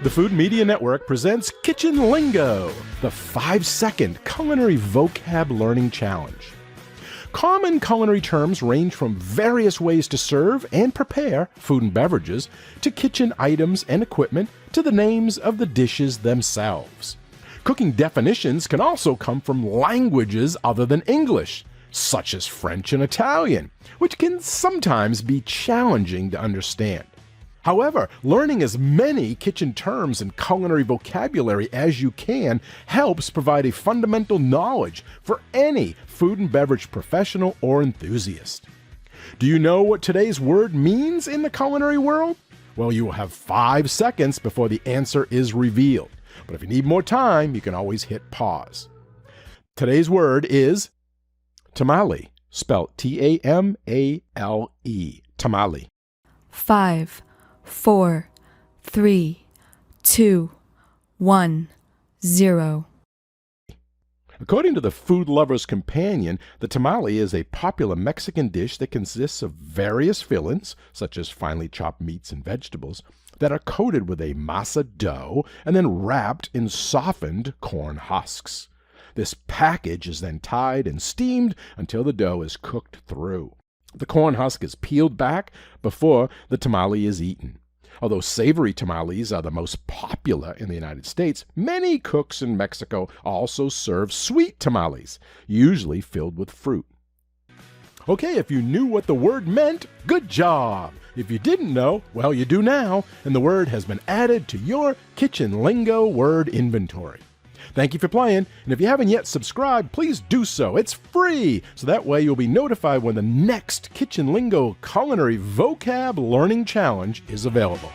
The Food Media Network presents Kitchen Lingo, the 5-second culinary vocab learning challenge. Common culinary terms range from various ways to serve and prepare food and beverages, to kitchen items and equipment, to the names of the dishes themselves. Cooking definitions can also come from languages other than English, such as French and Italian, which can sometimes be challenging to understand. However, learning as many kitchen terms and culinary vocabulary as you can helps provide a fundamental knowledge for any food and beverage professional or enthusiast. Do you know what today's word means in the culinary world? Well, you will have 5 seconds before the answer is revealed. But if you need more time, you can always hit pause. Today's word is tamale, spelled T-A-M-A-L-E, tamale. 5, 4, 3, 2, 1, 0. According to the Food Lover's Companion, the tamale is a popular Mexican dish that consists of various fillings, such as finely chopped meats and vegetables, that are coated with a masa dough and then wrapped in softened corn husks. This package is then tied and steamed until the dough is cooked through. The corn husk is peeled back before the tamale is eaten. Although savory tamales are the most popular in the United States, many cooks in Mexico also serve sweet tamales, usually filled with fruit. Okay, if you knew what the word meant, good job! If you didn't know, well, you do now, and the word has been added to your Kitchen Lingo word inventory. Thank you for playing, and if you haven't yet subscribed, please do so. It's free, so that way you'll be notified when the next Kitchen Lingo Culinary Vocab Learning Challenge is available.